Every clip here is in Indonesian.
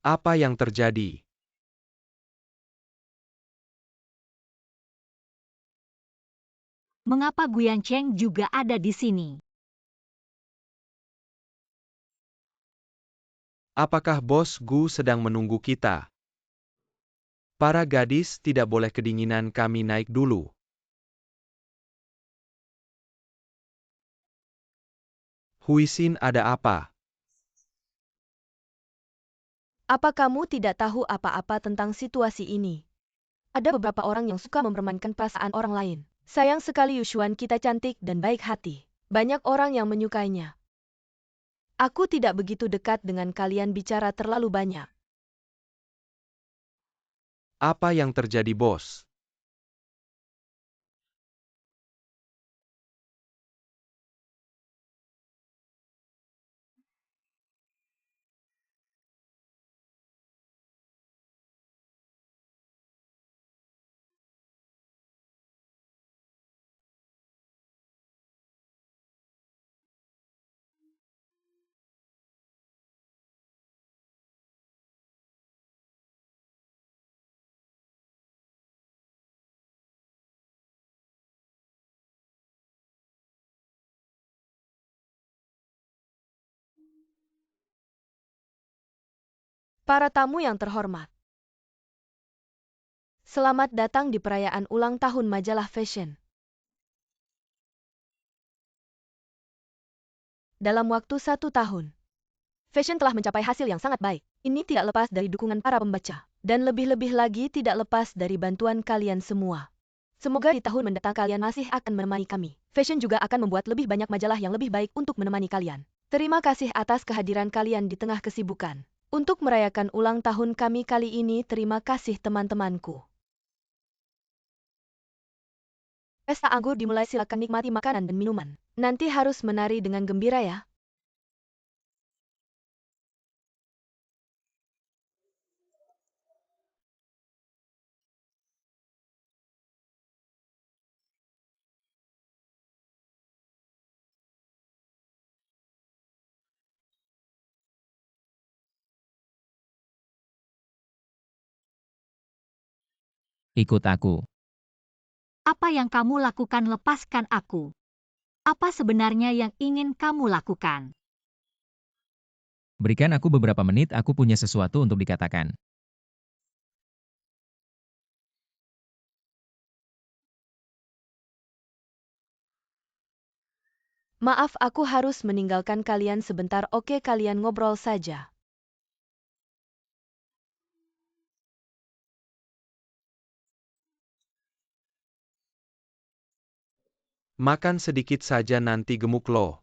Apa yang terjadi? Mengapa Guyan Cheng juga ada di sini? Apakah Bos Gu sedang menunggu kita? Para gadis tidak boleh kedinginan, kami naik dulu. Huisin, ada apa? Apa kamu tidak tahu apa-apa tentang situasi ini? Ada beberapa orang yang suka mempermainkan perasaan orang lain. Sayang sekali Yushuan kita cantik dan baik hati. Banyak orang yang menyukainya. Aku tidak begitu dekat dengan kalian bicara terlalu banyak. Apa yang terjadi, Bos? Para tamu yang terhormat. Selamat datang di perayaan ulang tahun majalah fashion. Dalam waktu 1 tahun, fashion telah mencapai hasil yang sangat baik. Ini tidak lepas dari dukungan para pembaca. Dan lebih-lebih lagi tidak lepas dari bantuan kalian semua. Semoga di tahun mendatang kalian masih akan menemani kami. Fashion juga akan membuat lebih banyak majalah yang lebih baik untuk menemani kalian. Terima kasih atas kehadiran kalian di tengah kesibukan. Untuk merayakan ulang tahun kami kali ini, terima kasih teman-temanku. Pesta anggur dimulai, silakan nikmati makanan dan minuman. Nanti harus menari dengan gembira ya. Ikut aku. Apa yang kamu lakukan? Lepaskan aku. Apa sebenarnya yang ingin kamu lakukan? Berikan aku beberapa menit, aku punya sesuatu untuk dikatakan. Maaf, aku harus meninggalkan kalian sebentar. Oke, kalian ngobrol saja. Makan sedikit saja, nanti gemuk loh.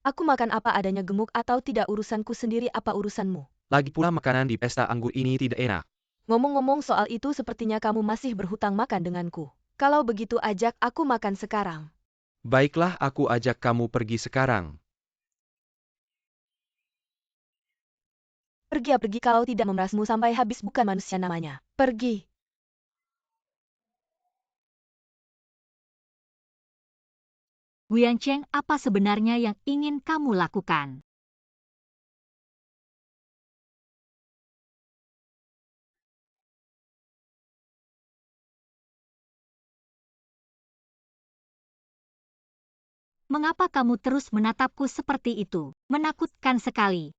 Aku makan apa adanya, gemuk atau tidak urusanku sendiri, apa urusanmu? Lagi pula makanan di pesta anggur ini tidak enak. Ngomong-ngomong soal itu, sepertinya kamu masih berhutang makan denganku. Kalau begitu ajak aku makan sekarang. Baiklah, aku ajak kamu pergi sekarang. Pergi ya, pergi, kalau tidak memerasmu sampai habis, bukan manusia namanya. Pergi. Guyan Cheng, apa sebenarnya yang ingin kamu lakukan? Mengapa kamu terus menatapku seperti itu? Menakutkan sekali.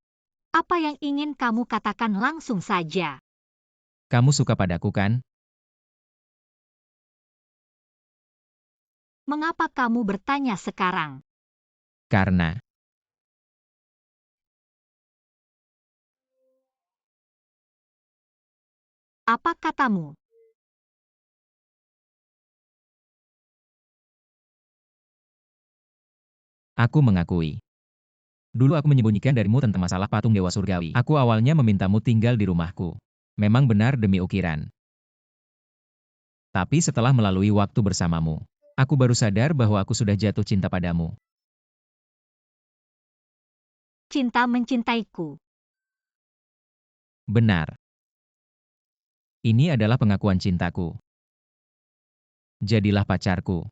Apa yang ingin kamu katakan langsung saja? Kamu suka padaku kan? Mengapa kamu bertanya sekarang? Karena Apa katamu? aku mengakui. Dulu aku menyembunyikan darimu tentang masalah patung Dewa Surgawi. Aku awalnya memintamu tinggal di rumahku. Memang benar demi ukiran. Tapi setelah melalui waktu bersamamu, aku baru sadar bahwa aku sudah jatuh cinta padamu. Cinta mencintaiku. Benar. Ini adalah pengakuan cintaku. Jadilah pacarku.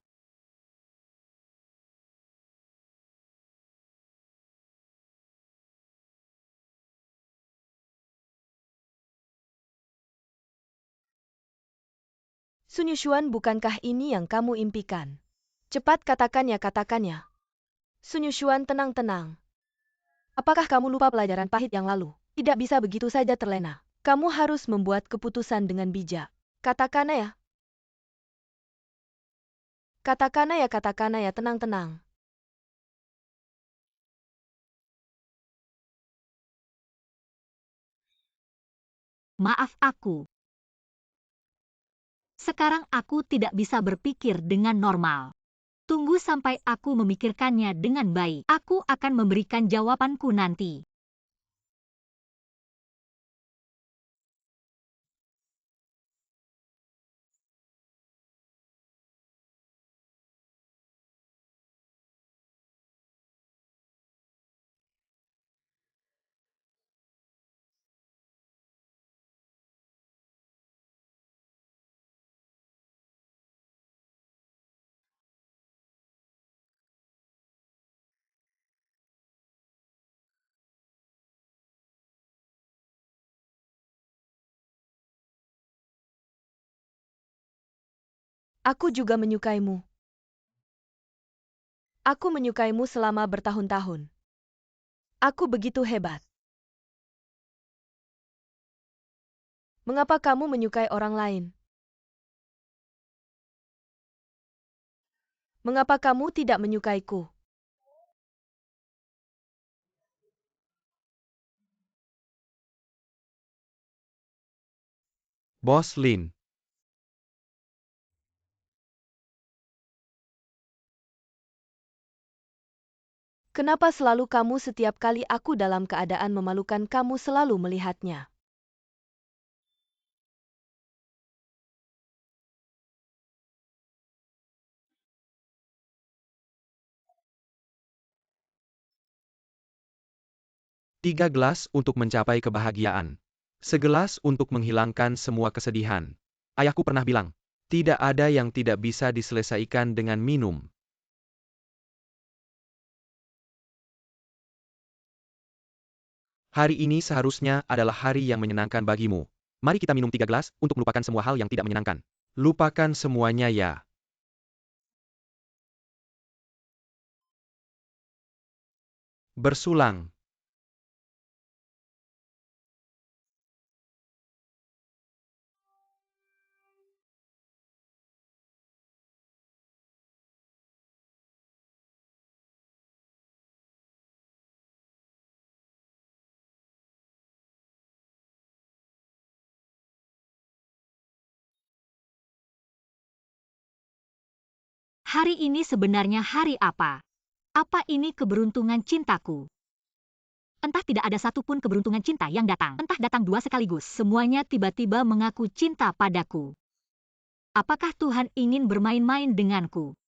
Sun Yushuan, bukankah ini yang kamu impikan? Cepat katakannya, katakannya. Sun Yushuan, tenang-tenang. Apakah kamu lupa pelajaran pahit yang lalu? Tidak bisa begitu saja terlena. Kamu harus membuat keputusan dengan bijak. Katakannya ya. Katakannya ya, tenang-tenang. Maaf aku. Sekarang aku tidak bisa berpikir dengan normal. Tunggu sampai aku memikirkannya dengan baik. Aku akan memberikan jawabanku nanti. Aku juga menyukaimu. Aku menyukaimu selama bertahun-tahun. Aku begitu hebat. Mengapa kamu menyukai orang lain? Mengapa kamu tidak menyukaiku? Bos Lin. Kenapa selalu kamu setiap kali aku dalam keadaan memalukan kamu selalu melihatnya? Tiga gelas untuk mencapai kebahagiaan. Segelas untuk menghilangkan semua kesedihan. Ayahku pernah bilang, tidak ada yang tidak bisa diselesaikan dengan minum. Hari ini seharusnya adalah hari yang menyenangkan bagimu. Mari kita minum 3 gelas untuk melupakan semua hal yang tidak menyenangkan. Lupakan semuanya ya. Bersulang. Hari ini sebenarnya hari apa? Apa ini keberuntungan cintaku? Entah tidak ada satupun keberuntungan cinta yang datang. Entah datang dua sekaligus. Semuanya tiba-tiba mengaku cinta padaku. Apakah Tuhan ingin bermain-main denganku?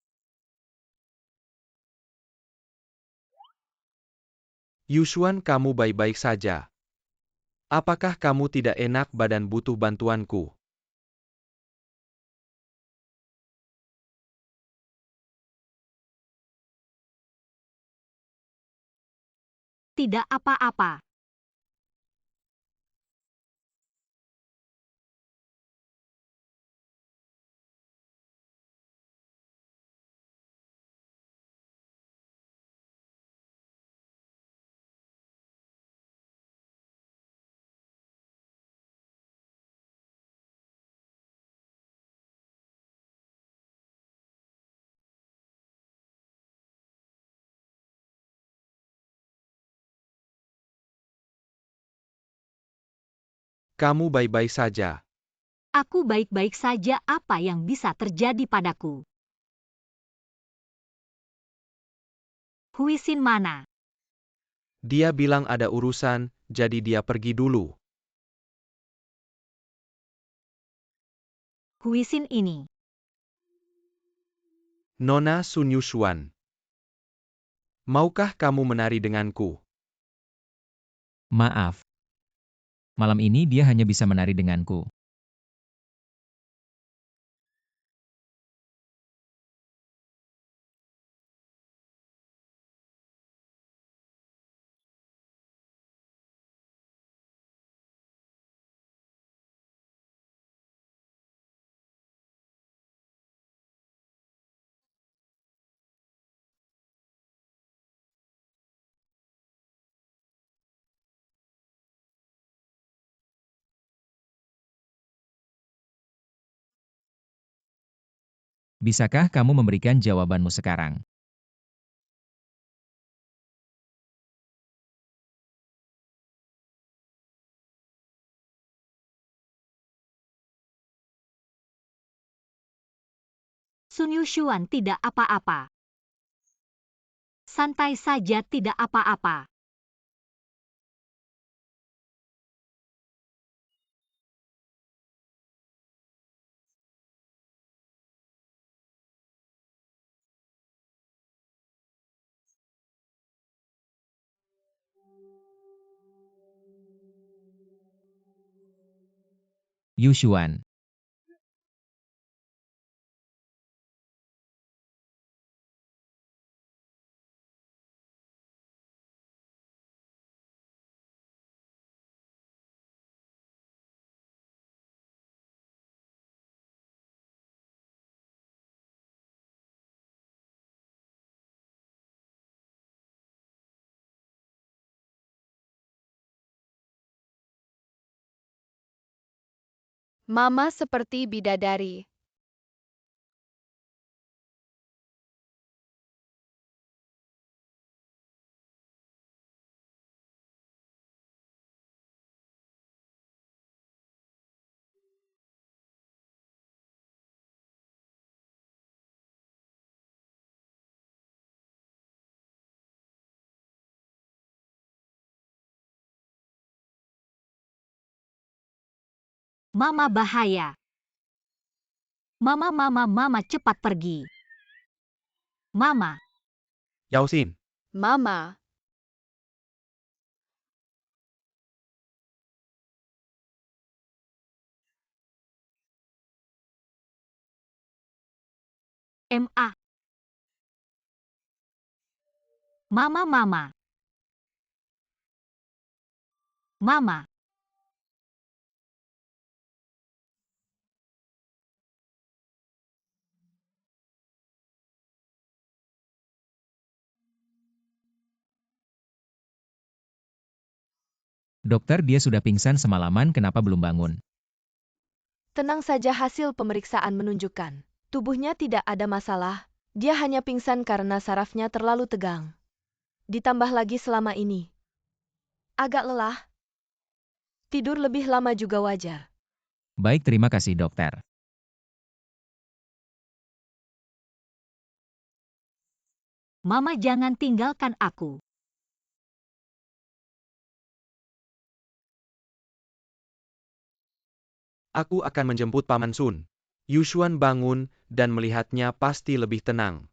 Yushuan, kamu baik-baik saja. Apakah kamu tidak enak badan butuh bantuanku? Tidak apa-apa. Kamu baik-baik saja. Aku baik-baik saja. Apa yang bisa terjadi padaku? Huisin mana? Dia bilang ada urusan, jadi dia pergi dulu. Huisin ini. Nona Sun Yushuan. Maukah kamu menari denganku? Maaf. Malam ini dia hanya bisa menari denganku. Bisakah kamu memberikan jawabanmu sekarang? Sun Yushuan tidak apa-apa. Santai saja, tidak apa-apa. Yushuan. Mama seperti bidadari. Mama bahaya. Mama cepat pergi. Mama, Yao Xin, Mama, Ma. Mama. Mama, Dokter, dia sudah pingsan semalaman, kenapa belum bangun? tenang saja, hasil pemeriksaan menunjukkan tubuhnya tidak ada masalah. Dia hanya pingsan karena sarafnya terlalu tegang. Ditambah lagi selama ini agak lelah. Tidur lebih lama juga wajar. Baik, terima kasih dokter. Mama jangan tinggalkan aku. aku akan menjemput Paman Sun. Yushuan bangun dan melihatnya pasti lebih tenang.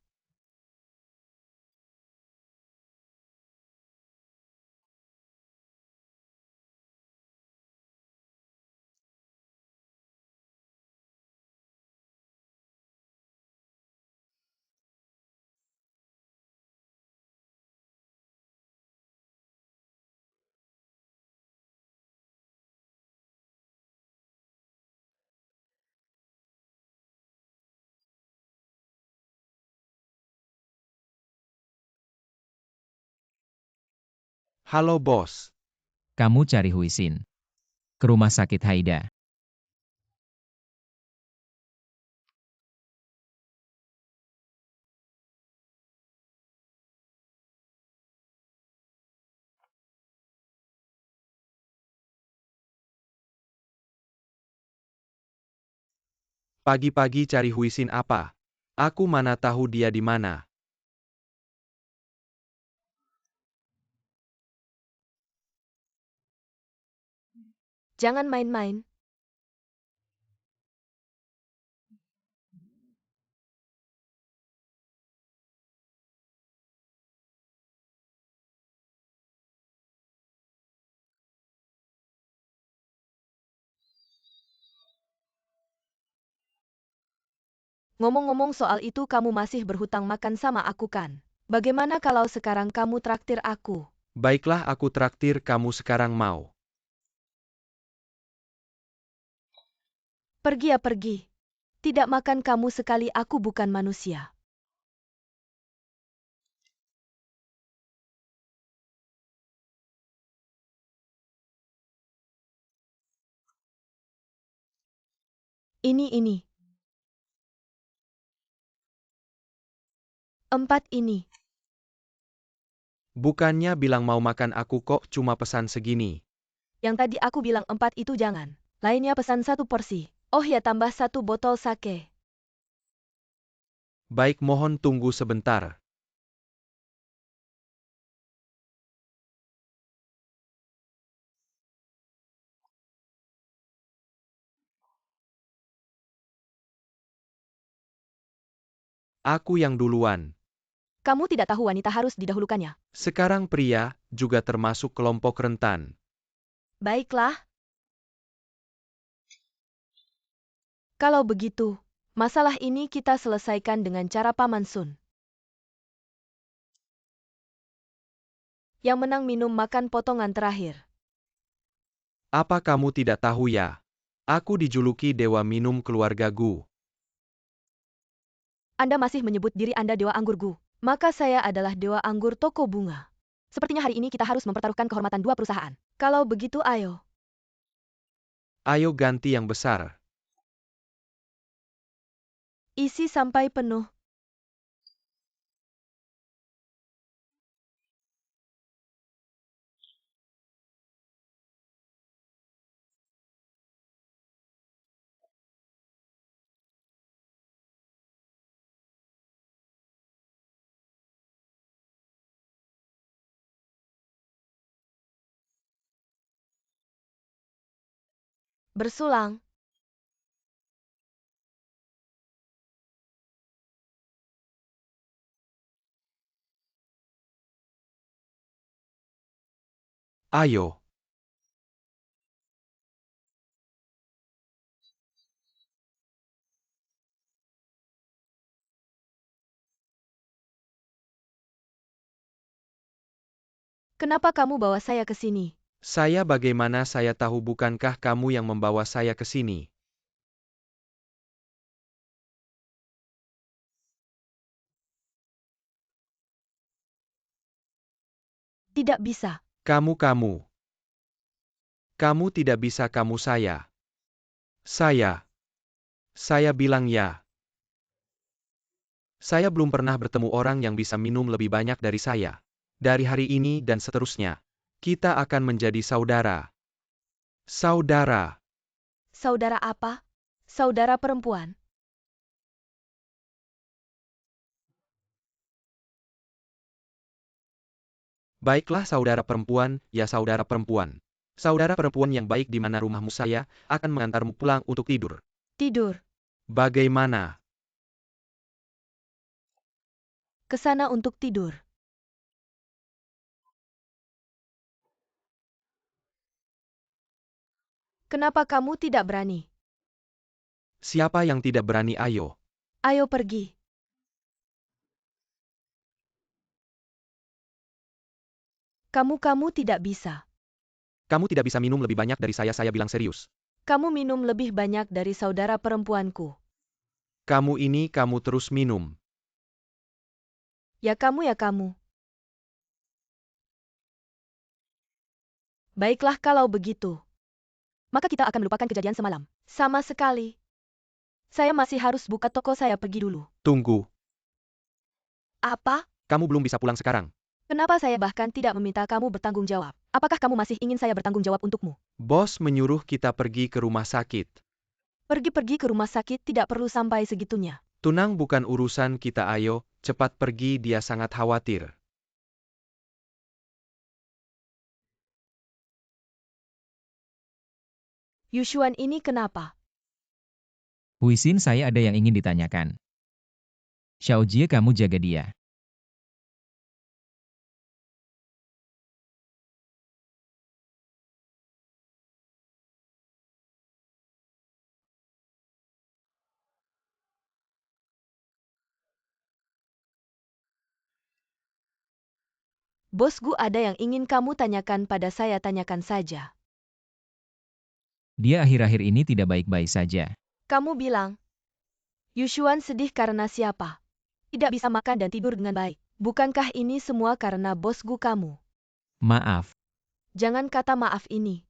Halo bos. Kamu cari Huisin. Ke rumah sakit Haida. Pagi-pagi cari Huisin apa? Aku mana tahu dia di mana. Jangan main-main. Ngomong-ngomong soal itu, kamu masih berhutang makan sama aku kan? Bagaimana kalau sekarang kamu traktir aku? Baiklah, aku traktir kamu sekarang mau. Pergi ya pergi. Tidak makan kamu sekali, aku bukan manusia. Ini. 4 ini. Bukannya bilang mau makan aku kok cuma pesan segini. Yang tadi aku bilang 4 itu jangan. Lainnya pesan 1 porsi. Oh ya, tambah 1 botol sake. Baik, mohon tunggu sebentar. Aku yang duluan. Kamu tidak tahu wanita harus didahulukannya. Sekarang pria juga termasuk kelompok rentan. Baiklah. Kalau begitu, masalah ini kita selesaikan dengan cara Paman Sun. Yang menang minum makan potongan terakhir. Apa kamu tidak tahu ya? Aku dijuluki Dewa Minum Keluarga Gu. Anda masih menyebut diri Anda Dewa Anggur Gu. Maka saya adalah Dewa Anggur Toko Bunga. Sepertinya hari ini kita harus mempertaruhkan kehormatan 2 perusahaan. Kalau begitu ayo. Ayo ganti yang besar. Isi sampai penuh. Bersulang. Ayo. Kenapa kamu bawa saya ke sini? Saya bagaimana saya tahu, bukankah kamu yang membawa saya ke sini? Tidak bisa. Kamu. Kamu tidak bisa, kamu saya. Saya bilang ya. Saya belum pernah bertemu orang yang bisa minum lebih banyak dari saya. Dari hari ini dan seterusnya, kita akan menjadi saudara. Saudara. Saudara apa? Saudara perempuan. Baiklah saudara perempuan, ya saudara perempuan. Saudara perempuan yang baik, di mana rumahmu, saya akan mengantarmu pulang untuk tidur. Tidur. Bagaimana? Ke sana untuk tidur. Kenapa kamu tidak berani? Siapa yang tidak berani? Ayo. Ayo pergi. Kamu tidak bisa. Kamu tidak bisa minum lebih banyak dari saya bilang serius. Kamu minum lebih banyak dari saudara perempuanku. Kamu terus minum. Ya kamu. Baiklah kalau begitu. Maka kita akan melupakan kejadian semalam. Sama sekali. Saya masih harus buka toko, saya pergi dulu. Tunggu. Apa? Kamu belum bisa pulang sekarang. Kenapa saya bahkan tidak meminta kamu bertanggung jawab? Apakah kamu masih ingin saya bertanggung jawab untukmu? Bos menyuruh kita pergi ke rumah sakit. Pergi ke rumah sakit tidak perlu sampai segitunya. Tunang bukan urusan kita, ayo, cepat pergi, dia sangat khawatir. Yushuan ini kenapa? Huisin, saya ada yang ingin ditanyakan. Xiaojie, kamu jaga dia. Bos Gu, ada yang ingin kamu tanyakan pada saya, tanyakan saja. Dia akhir-akhir ini tidak baik-baik saja. Kamu bilang, Yushuan sedih karena siapa? Tidak bisa makan dan tidur dengan baik. Bukankah ini semua karena bos Gu kamu? Maaf. Jangan kata maaf ini.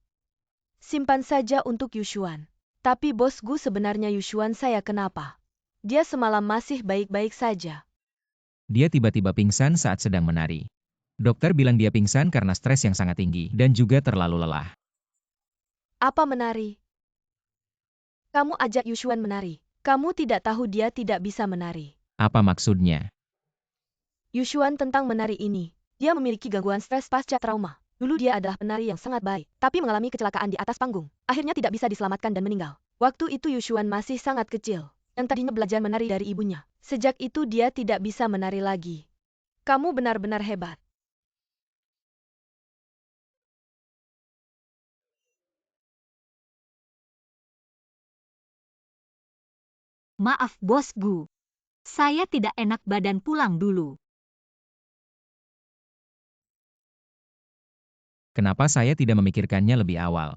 Simpan saja untuk Yushuan. Tapi bos Gu, sebenarnya Yushuan saya kenapa? Dia semalam masih baik-baik saja. Dia tiba-tiba pingsan saat sedang menari. Dokter bilang dia pingsan karena stres yang sangat tinggi dan juga terlalu lelah. Apa menari? Kamu ajak Yushuan menari. Kamu tidak tahu dia tidak bisa menari. Apa maksudnya? Yushuan tentang menari ini. Dia memiliki gangguan stres pasca trauma. Dulu dia adalah penari yang sangat baik, tapi mengalami kecelakaan di atas panggung. Akhirnya tidak bisa diselamatkan dan meninggal. Waktu itu Yushuan masih sangat kecil, yang tadinya belajar menari dari ibunya. Sejak itu dia tidak bisa menari lagi. Kamu benar-benar hebat. Maaf Bos Gu. Saya tidak enak badan pulang dulu. Kenapa saya tidak memikirkannya lebih awal?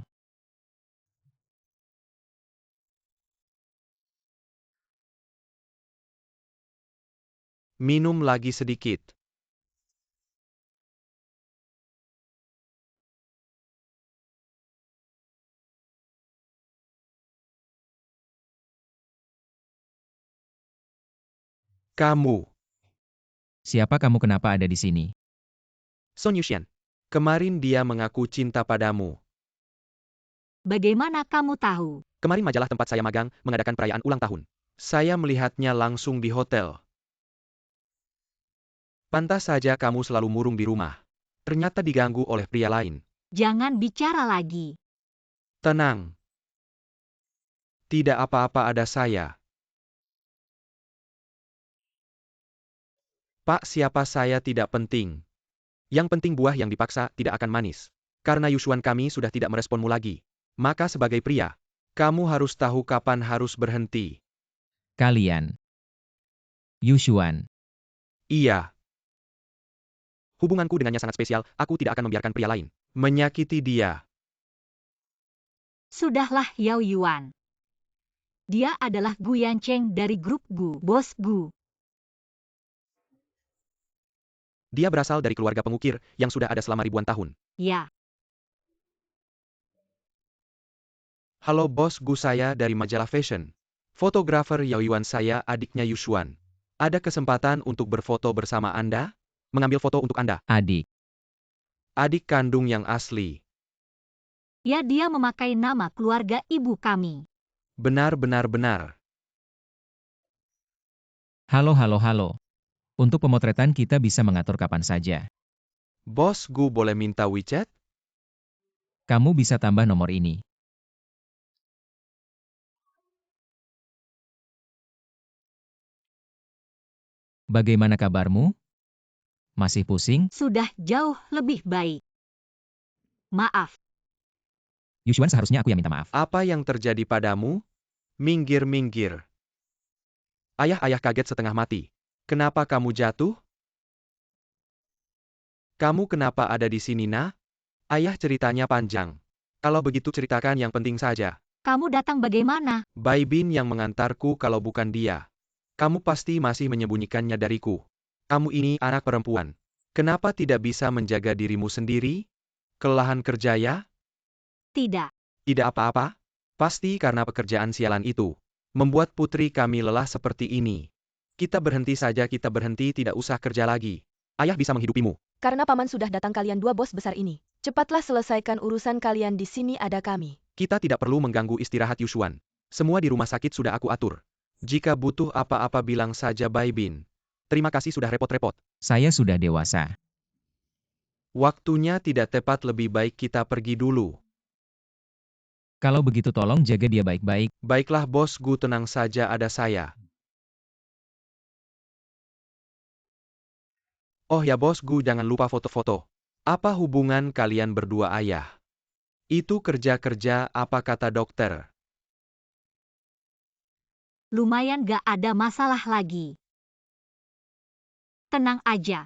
Minum lagi sedikit. Kamu, Siapa kamu kenapa ada di sini? Son Yushian. Kemarin dia mengaku cinta padamu. Bagaimana kamu tahu? Kemarin majalah tempat saya magang mengadakan perayaan ulang tahun. Saya melihatnya langsung di hotel. Pantas saja kamu selalu murung di rumah. Ternyata diganggu oleh pria lain. Jangan bicara lagi. Tenang. Tidak apa-apa, ada saya. Pak, siapa saya tidak penting. Yang penting buah yang dipaksa tidak akan manis. Karena Yushuan kami sudah tidak meresponmu lagi. Maka sebagai pria, kamu harus tahu kapan harus berhenti. Kalian. Yushuan. Iya. Hubunganku dengannya sangat spesial, aku tidak akan membiarkan pria lain menyakiti dia. Sudahlah Yao Yuan. Dia adalah Gu Yancheng dari grup Gu, Bos Gu. Dia berasal dari keluarga pengukir yang sudah ada selama ribuan tahun. Ya, Halo bos, Gu saya dari majalah fashion. Fotografer Yao Yuan, saya adiknya Yushuan. Ada kesempatan untuk berfoto bersama Anda? Mengambil foto untuk Anda. Adik. Adik kandung yang asli. ya dia memakai nama keluarga ibu kami. Benar. Halo. Untuk pemotretan kita bisa mengatur kapan saja. Bos Gu boleh minta WeChat? Kamu bisa tambah nomor ini. Bagaimana kabarmu? Masih pusing? Sudah jauh lebih baik. Maaf, Yushuan, seharusnya aku yang minta maaf. Apa yang terjadi padamu? Minggir. Ayah kaget setengah mati. Kenapa kamu jatuh? Kamu kenapa ada di sini, Nah? Ayah ceritanya panjang. Kalau begitu ceritakan yang penting saja. kamu datang bagaimana? Bai Bin yang mengantarku, kalau bukan dia. Kamu pasti masih menyembunyikannya dariku. Kamu ini anak perempuan. Kenapa tidak bisa menjaga dirimu sendiri? Kelelahan kerja ya? Tidak, Tidak apa-apa. Pasti karena pekerjaan sialan itu. Membuat putri kami lelah seperti ini. Kita berhenti saja, tidak usah kerja lagi. Ayah bisa menghidupimu. Karena paman sudah datang, kalian dua bos besar ini. Cepatlah selesaikan urusan kalian, di sini ada kami. Kita tidak perlu mengganggu istirahat Yushuan. Semua di rumah sakit sudah aku atur. Jika butuh apa-apa bilang saja Bai Bin. Terima kasih sudah repot-repot. Saya sudah dewasa. Waktunya tidak tepat, lebih baik kita pergi dulu. Kalau begitu tolong jaga dia baik-baik. Baiklah bos Gu, tenang saja, ada saya. Oh ya bos Gu, jangan lupa foto-foto. Apa hubungan kalian berdua, ayah? Itu kerja-kerja, apa kata dokter? lumayan gak ada masalah lagi. Tenang aja.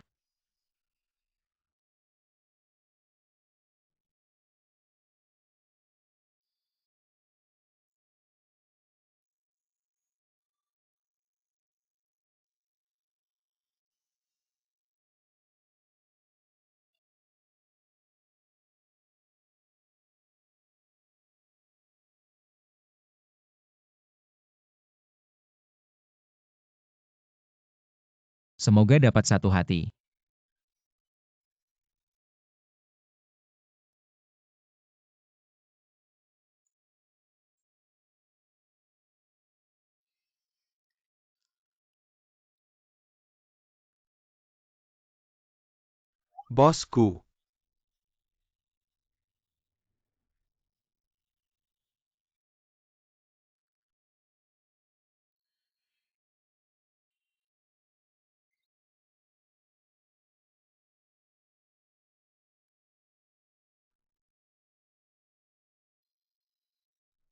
Semoga dapat satu hati. Bosku.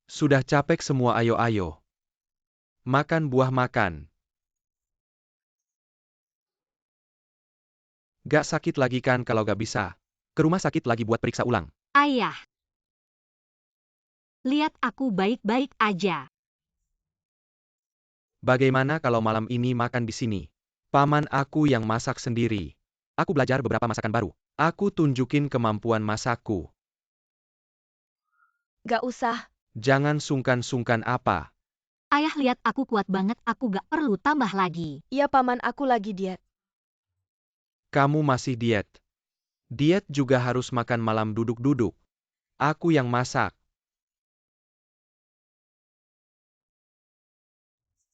Sudah capek semua, ayo-ayo. Makan buah makan. Gak sakit lagi kan kalau gak bisa. Ke rumah sakit lagi buat periksa ulang. Ayah. Lihat aku baik-baik aja. Bagaimana kalau malam ini makan di sini? Paman aku yang masak sendiri. Aku belajar beberapa masakan baru. Aku tunjukin kemampuan masakku. Gak usah. Jangan sungkan-sungkan apa. Ayah lihat aku kuat banget, aku gak perlu tambah lagi. Iya paman, aku lagi diet. Kamu masih diet. Diet juga harus makan malam duduk-duduk. Aku yang masak.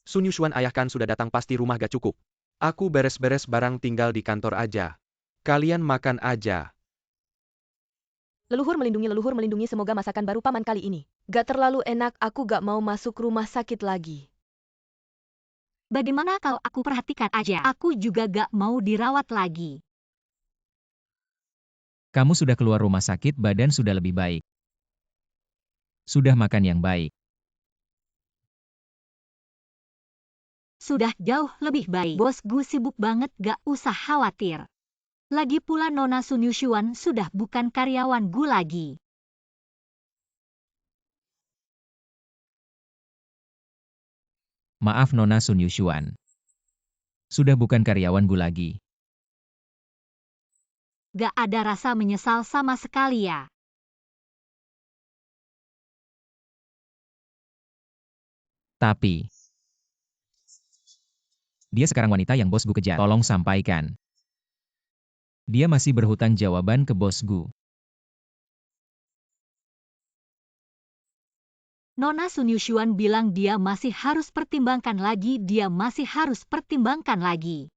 Sun Yushuan, ayah kan sudah datang, pasti rumah gak cukup. Aku beres-beres barang, tinggal di kantor aja. Kalian makan aja. Leluhur melindungi, semoga masakan baru paman kali ini. Gak terlalu enak, aku gak mau masuk rumah sakit lagi. Bagaimana kalau aku perhatikan aja? Aku juga gak mau dirawat lagi. Kamu sudah keluar rumah sakit, badan sudah lebih baik. Sudah makan yang baik. Sudah jauh lebih baik. Bos Gu sibuk banget, gak usah khawatir. Lagi pula Nona Sun Yushuan sudah bukan karyawan Gu lagi. Maaf Nona Sun Yushuan. Sudah bukan karyawan Gu lagi. Gak ada rasa menyesal sama sekali ya. Tapi, dia sekarang wanita yang bos Gu kejar. Tolong sampaikan. Dia masih berhutang jawaban ke bos Gu. Nona Sun Yushuan bilang dia masih harus pertimbangkan lagi, dia masih harus pertimbangkan lagi.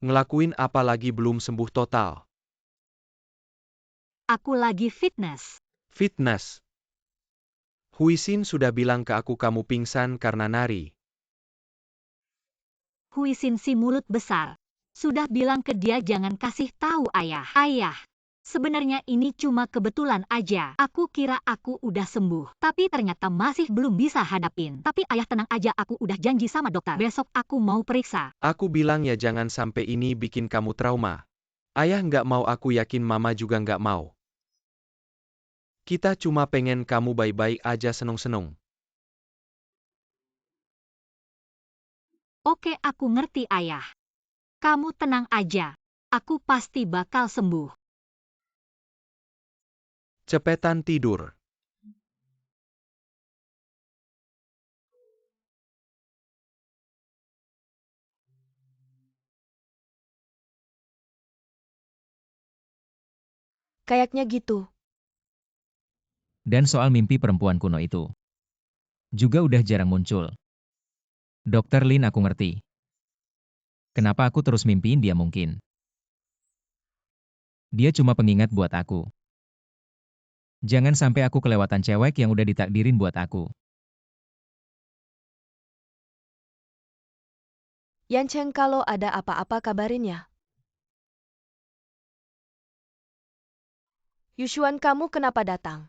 Ngelakuin apa lagi, belum sembuh total. Aku lagi fitness. Fitness. Huisin sudah bilang ke aku kamu pingsan karena nari. Huisin si mulut besar. Sudah bilang ke dia jangan kasih tahu ayah. Ayah, sebenarnya ini cuma kebetulan aja. Aku kira aku udah sembuh, tapi ternyata masih belum bisa hadapin. Tapi ayah tenang aja, aku udah janji sama dokter. Besok aku mau periksa. Aku bilang ya jangan sampai ini bikin kamu trauma. Ayah nggak mau, aku yakin mama juga nggak mau. Kita cuma pengen kamu baik-baik aja, seneng-seneng. Oke, aku ngerti ayah. Kamu tenang aja. Aku pasti bakal sembuh. Cepetan tidur. Kayaknya gitu. Dan soal mimpi perempuan kuno itu. Juga udah jarang muncul. Dokter Lin, aku ngerti. Kenapa aku terus mimpiin dia mungkin. Dia cuma pengingat buat aku. Jangan sampai aku kelewatan cewek yang udah ditakdirin buat aku. Yancheng, kalau ada apa-apa kabarin ya. Yushuan, kamu kenapa datang?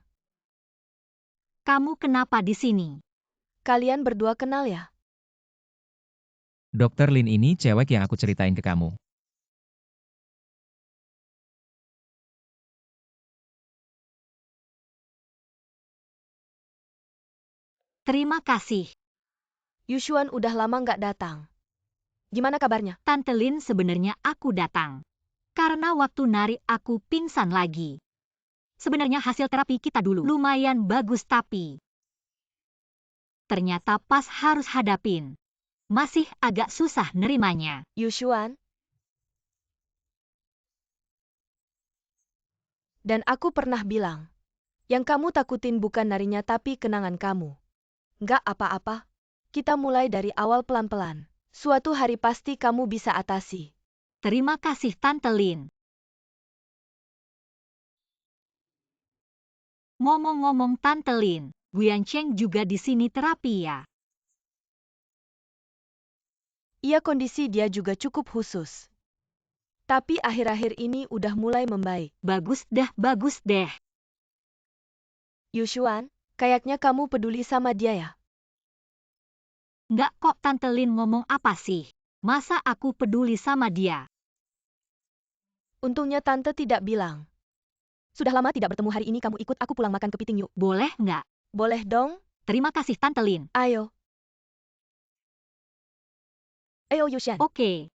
Kamu kenapa di sini? Kalian berdua kenal ya? Dokter Lin ini cewek yang aku ceritain ke kamu. Terima kasih. Yushuan udah lama nggak datang. Gimana kabarnya? Tante Lin, sebenarnya aku datang karena waktu nari aku pingsan lagi. Sebenarnya hasil terapi kita dulu lumayan bagus, tapi ternyata pas harus hadapin, masih agak susah nerimanya. Yushuan? Dan aku pernah bilang, yang kamu takutin bukan narinya tapi kenangan kamu. Nggak apa-apa. Kita mulai dari awal pelan-pelan. Suatu hari pasti kamu bisa atasi. Terima kasih Tante Lin. Ngomong-ngomong Tante Lin, Guyancheng juga di sini terapi ya? Iya, kondisi dia juga cukup khusus. Tapi akhir-akhir ini udah mulai membaik. Bagus deh. Yushuan, kayaknya kamu peduli sama dia ya? Nggak kok, Tante Lin ngomong apa sih? Masa aku peduli sama dia? Untungnya Tante tidak bilang. Sudah lama tidak bertemu, hari ini kamu ikut aku pulang makan kepiting yuk. Boleh nggak? Boleh dong? Terima kasih Tante Lin. Ayo. Ayo Yushan. Oke.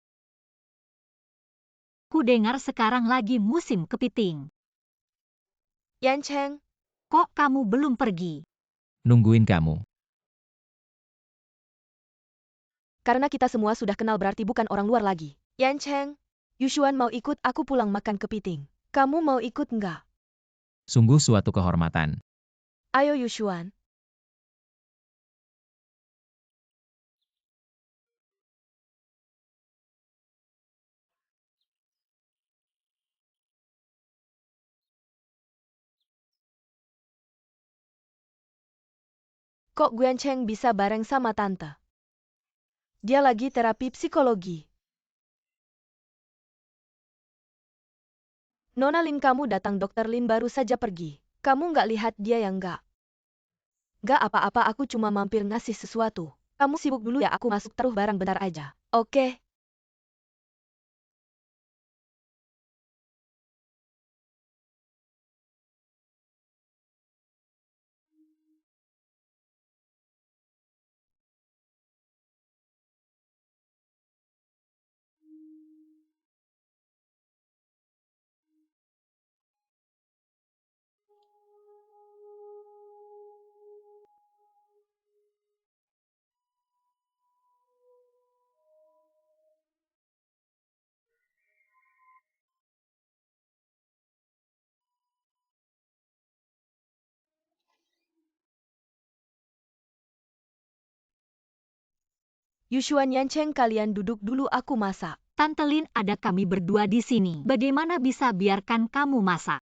Ku dengar sekarang lagi musim kepiting. Yancheng, Kok kamu belum pergi? Nungguin kamu. karena kita semua sudah kenal berarti bukan orang luar lagi. Yancheng, Yushuan mau ikut aku pulang makan kepiting. Kamu mau ikut nggak? Sungguh suatu kehormatan. Ayo Yushuan. Kok Guancheng bisa bareng sama Tante? Dia lagi terapi psikologi. Nona Lin, kamu datang, Dokter Lin baru saja pergi. Kamu nggak lihat dia ya nggak? Nggak apa-apa, aku cuma mampir ngasih sesuatu. Kamu sibuk dulu ya, aku masuk taruh barang bentar aja. Oke. Yushuan, Yancheng, kalian duduk dulu, aku masak. Tante Lin, ada kami berdua di sini. Bagaimana bisa biarkan kamu masak?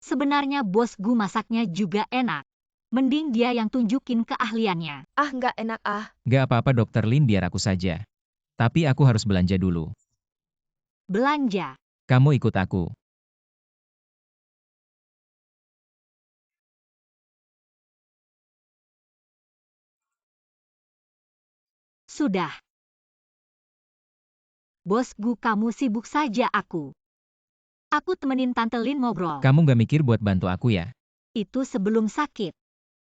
Sebenarnya bos Gu masaknya juga enak. Mending dia yang tunjukin keahliannya. Ah, nggak enak ah. Gak apa-apa Dokter Lin, biar aku saja. Tapi aku harus belanja dulu. Belanja. Kamu ikut aku. Sudah. Bos Gu, kamu sibuk saja aku. Aku temenin Tante Lin ngobrol. Kamu gak mikir buat bantu aku ya? Itu sebelum sakit.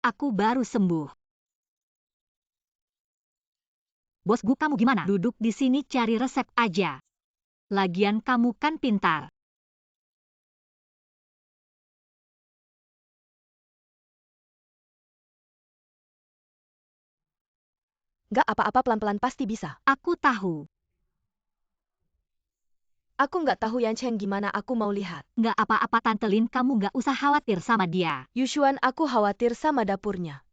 Aku baru sembuh. Bos Gu, kamu gimana? Duduk di sini cari resep aja. Lagian kamu kan pintar. Nggak apa-apa, pelan-pelan pasti bisa. Aku tahu. Aku nggak tahu Yancheng gimana, aku mau lihat. Nggak apa-apa Tante Lin, kamu nggak usah khawatir sama dia. Yushuan, aku khawatir sama dapurnya.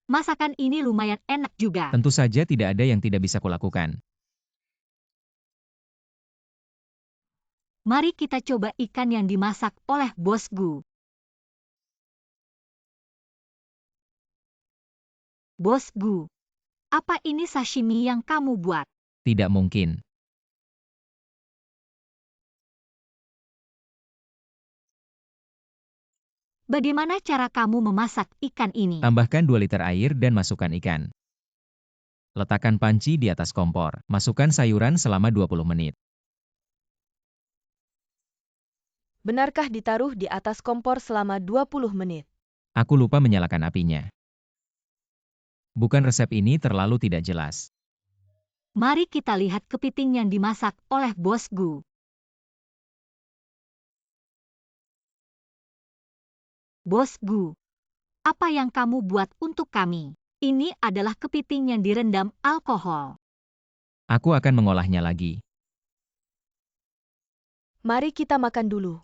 Masakan ini lumayan enak juga. Tentu saja tidak ada yang tidak bisa kulakukan. Mari kita coba ikan yang dimasak oleh Bos Gu. Bos Gu, apa ini sashimi yang kamu buat? Tidak mungkin. Bagaimana cara kamu memasak ikan ini? Tambahkan 2 liter air dan masukkan ikan. Letakkan panci di atas kompor. Masukkan sayuran selama 20 menit. Benarkah ditaruh di atas kompor selama 20 menit? Aku lupa menyalakan apinya. Bukan resep ini terlalu tidak jelas. Mari kita lihat kepiting yang dimasak oleh Bos Gu. Bos Gu, apa yang kamu buat untuk kami? Ini adalah kepiting yang direndam alkohol. Aku akan mengolahnya lagi. Mari kita makan dulu.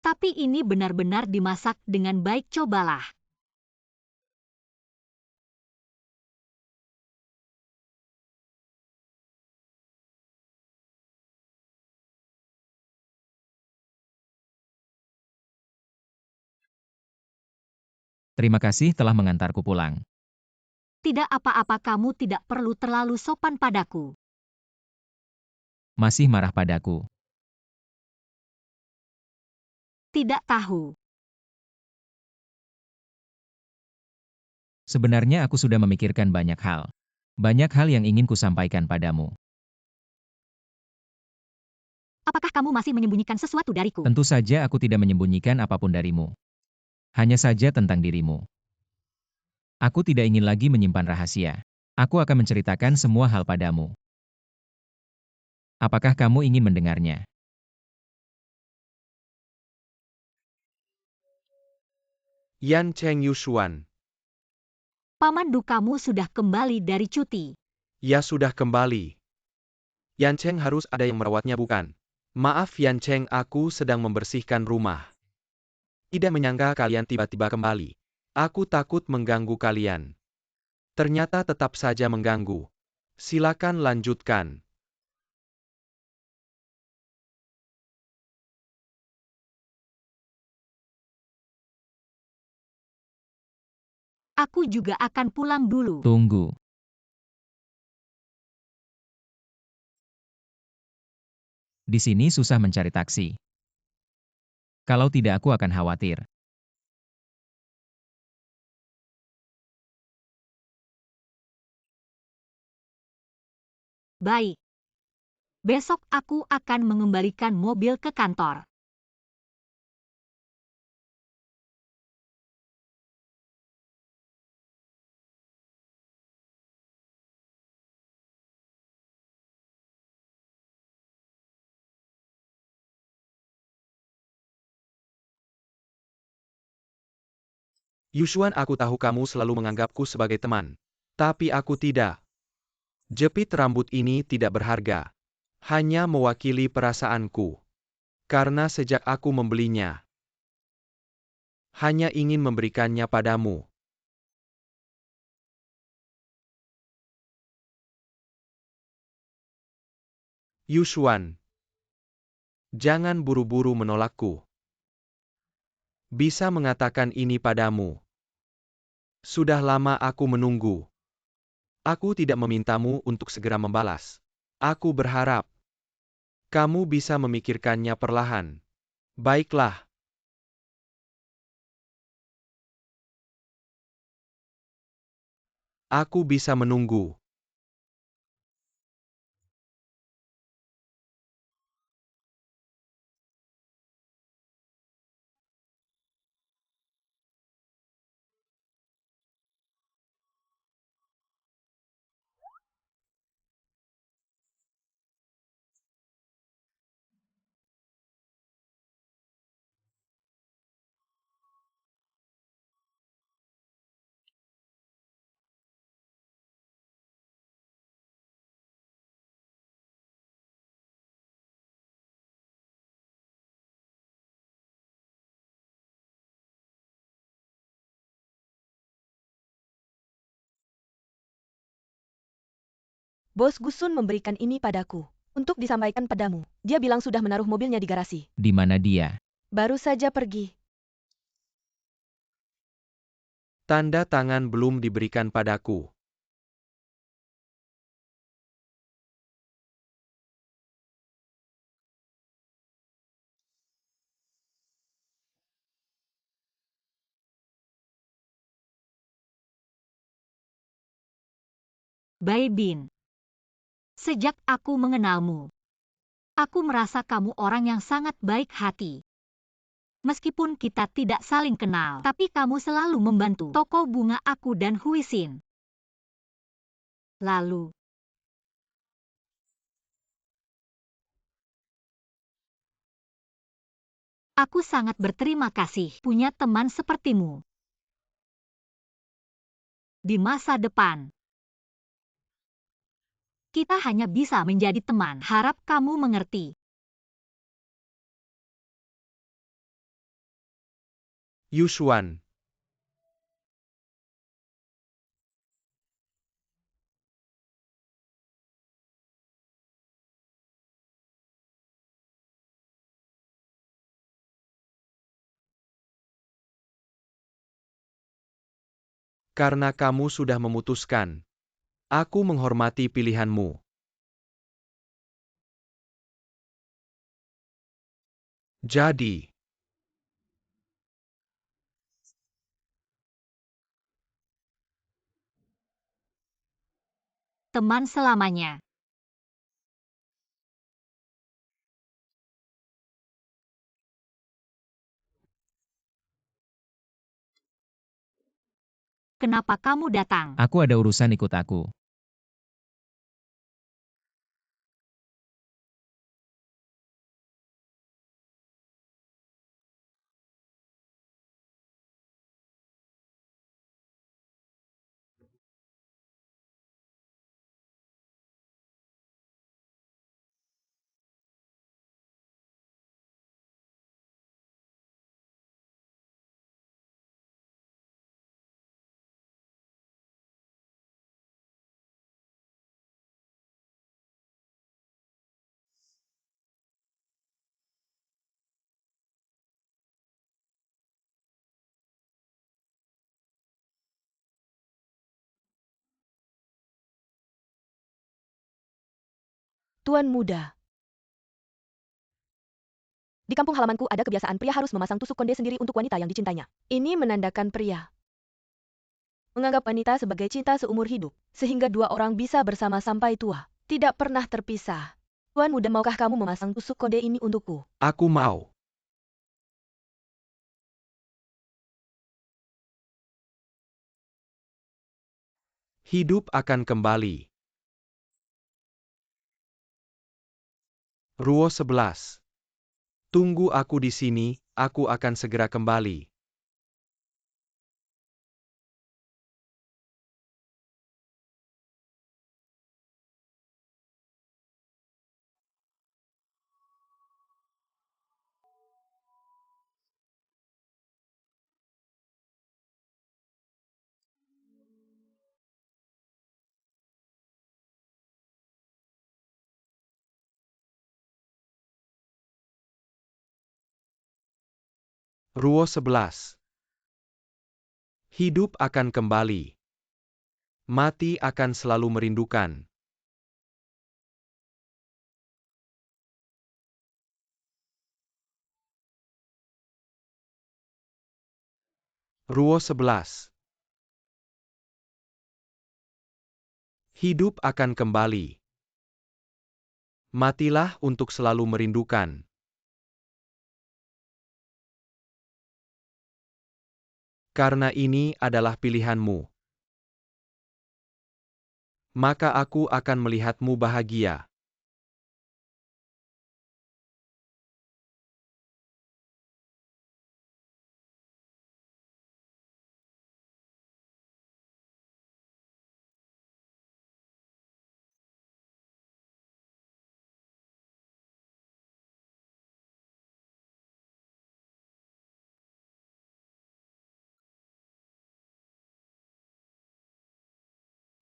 Tapi ini benar-benar dimasak dengan baik, cobalah. Terima kasih telah mengantarku pulang. Tidak apa-apa, kamu tidak perlu terlalu sopan padaku. Masih marah padaku. Tidak tahu. Sebenarnya aku sudah memikirkan banyak hal. Banyak hal yang ingin kusampaikan padamu. Apakah kamu masih menyembunyikan sesuatu dariku? Tentu saja aku tidak menyembunyikan apapun darimu. Hanya saja tentang dirimu. Aku tidak ingin lagi menyimpan rahasia. Aku akan menceritakan semua hal padamu. Apakah kamu ingin mendengarnya? Yan Cheng Yushuan. Paman Du, kamu sudah kembali dari cuti. Ya sudah kembali. Yan Cheng harus ada yang merawatnya, bukan? Maaf Yan Cheng, aku sedang membersihkan rumah. Tidak menyangka kalian tiba-tiba kembali. Aku takut mengganggu kalian. Ternyata tetap saja mengganggu. Silakan lanjutkan. Aku juga akan pulang dulu. Tunggu. Di sini susah mencari taksi. Kalau tidak aku akan khawatir. Baik. Besok aku akan mengembalikan mobil ke kantor. Yushuan, aku tahu kamu selalu menganggapku sebagai teman. Tapi aku tidak. Jepit rambut ini tidak berharga. Hanya mewakili perasaanku. Karena sejak aku membelinya, hanya ingin memberikannya padamu. Yushuan, jangan buru-buru menolakku. Bisa mengatakan ini padamu. Sudah lama aku menunggu. Aku tidak memintamu untuk segera membalas. Aku berharap kamu bisa memikirkannya perlahan. Baiklah. Aku bisa menunggu. Bos Gusun memberikan ini padaku untuk disampaikan padamu. Dia bilang sudah menaruh mobilnya di garasi. Di mana dia? Baru saja pergi. Tanda tangan belum diberikan padaku. Bai Bin. Sejak aku mengenalmu, Aku merasa kamu orang yang sangat baik hati. Meskipun kita tidak saling kenal, tapi kamu selalu membantu toko bunga aku dan Huisin. Lalu, aku sangat berterima kasih punya teman sepertimu. Di masa depan, kita hanya bisa menjadi teman. Harap kamu mengerti. Yushuan. Karena kamu sudah memutuskan, aku menghormati pilihanmu. Jadi, Teman selamanya. Kenapa kamu datang? Aku ada urusan, ikut aku. Tuan muda. Di kampung halamanku ada kebiasaan pria harus memasang tusuk konde sendiri untuk wanita yang dicintainya. Ini menandakan pria menganggap wanita sebagai cinta seumur hidup, sehingga dua orang bisa bersama sampai tua, tidak pernah terpisah. Tuan muda, maukah kamu memasang tusuk konde ini untukku? aku mau. Hidup akan kembali. Ruo 11. Tunggu aku di sini, aku akan segera kembali. Ruo 11. Hidup akan kembali. Mati akan selalu merindukan. Ruo 11. Hidup akan kembali. Matilah untuk selalu merindukan. Karena ini adalah pilihanmu, maka aku akan melihatmu bahagia.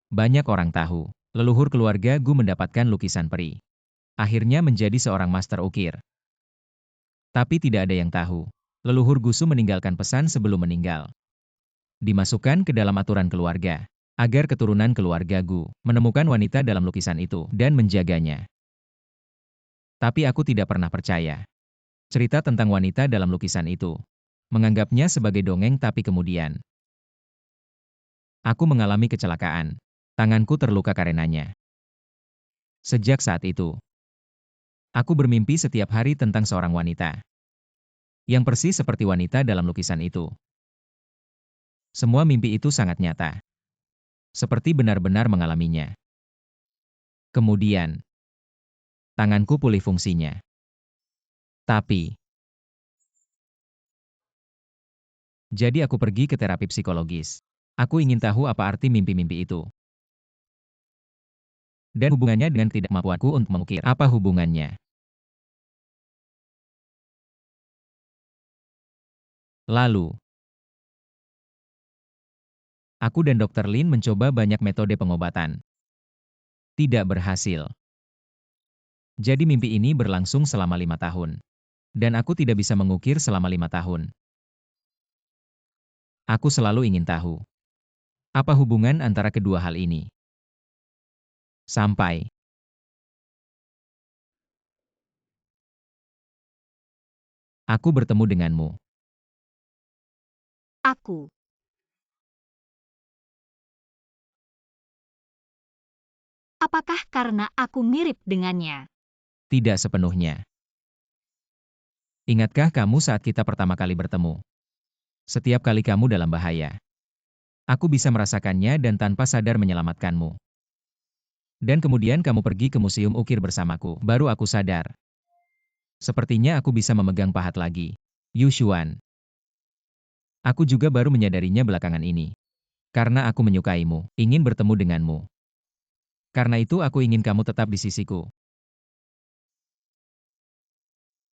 Banyak orang tahu, leluhur keluarga Gu mendapatkan lukisan peri. Akhirnya menjadi seorang master ukir. Tapi tidak ada yang tahu, leluhur Gusu meninggalkan pesan sebelum meninggal. Dimasukkan ke dalam aturan keluarga, agar keturunan keluarga Gu menemukan wanita dalam lukisan itu dan menjaganya. Tapi aku tidak pernah percaya. Cerita tentang wanita dalam lukisan itu. Menganggapnya sebagai dongeng, tapi kemudian aku mengalami kecelakaan. Tanganku terluka karenanya. Sejak saat itu, Aku bermimpi setiap hari tentang seorang wanita. Yang persis seperti wanita dalam lukisan itu. Semua mimpi itu sangat nyata. Seperti benar-benar mengalaminya. Kemudian, tanganku pulih fungsinya. Tapi, jadi aku pergi ke terapi psikologis. Aku ingin tahu apa arti mimpi-mimpi itu. Dan hubungannya dengan ketidakmampuanku untuk mengukir. Apa hubungannya? Lalu, aku dan Dr. Lin mencoba banyak metode pengobatan. Tidak berhasil. Jadi mimpi ini berlangsung selama 5 tahun. Dan aku tidak bisa mengukir selama 5 tahun. Aku selalu ingin tahu. Apa hubungan antara kedua hal ini? Sampai aku bertemu denganmu. Aku. Apakah karena aku mirip dengannya? Tidak sepenuhnya. Ingatkah kamu saat kita pertama kali bertemu? Setiap kali kamu dalam bahaya. Aku bisa merasakannya dan tanpa sadar menyelamatkanmu. Dan kemudian kamu pergi ke museum ukir bersamaku. Baru aku sadar. Sepertinya aku bisa memegang pahat lagi. Yu Xuan. Aku juga baru menyadarinya belakangan ini. Karena aku menyukaimu, ingin bertemu denganmu. Karena itu aku ingin kamu tetap di sisiku.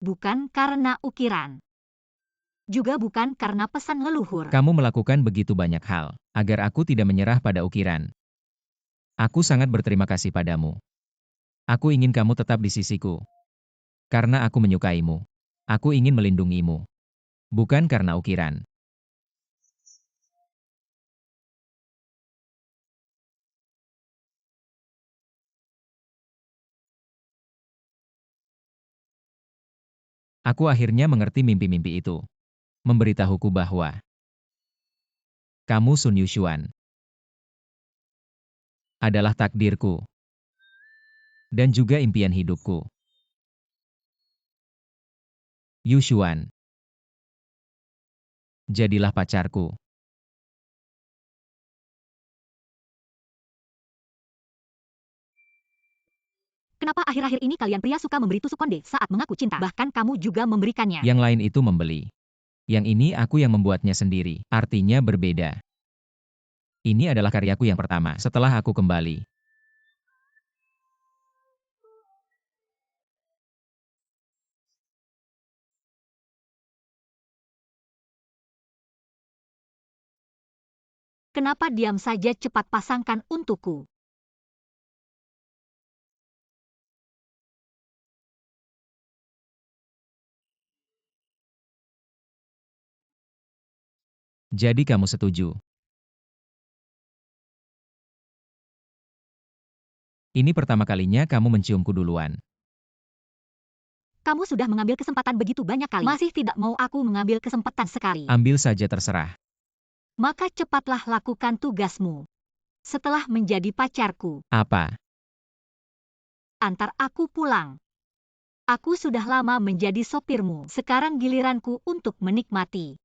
Bukan karena ukiran. Juga bukan karena pesan leluhur. Kamu melakukan begitu banyak hal, agar aku tidak menyerah pada ukiran. Aku sangat berterima kasih padamu. Aku ingin kamu tetap di sisiku. Karena aku menyukaimu. Aku ingin melindungimu. Bukan karena ukiran. Aku akhirnya mengerti mimpi-mimpi itu. Memberitahuku bahwa kamu Sun Yuxuan adalah takdirku dan juga impian hidupku. Yuxuan, jadilah pacarku. Kenapa akhir-akhir ini kalian pria suka memberi tusuk konde saat mengaku cinta? Bahkan kamu juga memberikannya. Yang lain itu membeli. Yang ini aku yang membuatnya sendiri. Artinya berbeda. Ini adalah karyaku yang pertama setelah aku kembali. Kenapa diam saja cepat pasangkan untukku? Jadi kamu setuju? Ini pertama kalinya kamu menciumku duluan. Kamu sudah mengambil kesempatan begitu banyak kali. Masih tidak mau aku mengambil kesempatan sekali. Ambil saja terserah. Maka cepatlah lakukan tugasmu. Setelah menjadi pacarku, Apa? antar aku pulang. Aku sudah lama menjadi sopirmu. Sekarang giliranku untuk menikmati.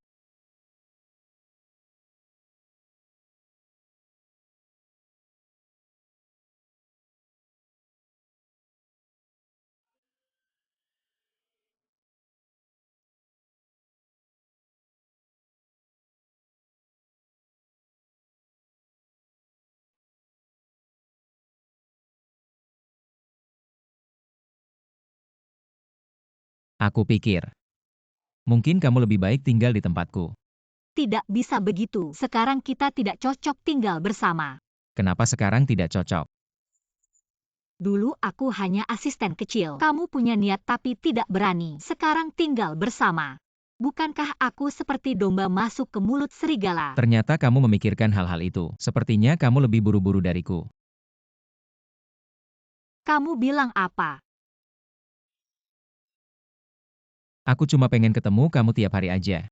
Aku pikir. Mungkin kamu lebih baik tinggal di tempatku. Tidak bisa begitu. Sekarang kita tidak cocok tinggal bersama. Kenapa sekarang tidak cocok? Dulu aku hanya asisten kecil. Kamu punya niat tapi tidak berani. Sekarang tinggal bersama. Bukankah aku seperti domba masuk ke mulut serigala? Ternyata kamu memikirkan hal-hal itu. Sepertinya kamu lebih buru-buru dariku. Kamu bilang apa? Aku cuma pengen ketemu kamu tiap hari aja.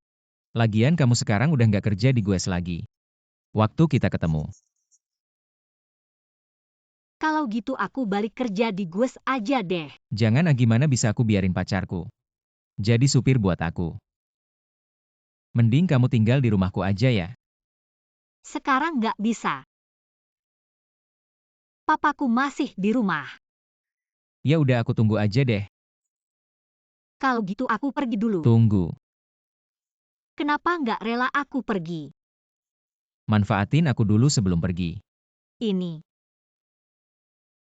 Lagian kamu sekarang udah nggak kerja di GUES lagi. Waktu kita ketemu. Kalau gitu aku balik kerja di Gus aja deh. Jangan gimana bisa aku biarin pacarku jadi supir buat aku. Mending kamu tinggal di rumahku aja ya. Sekarang nggak bisa. Papaku masih di rumah. Ya udah aku tunggu aja deh. Kalau gitu aku pergi dulu. Tunggu. Kenapa nggak rela aku pergi? Manfaatin aku dulu sebelum pergi. Ini.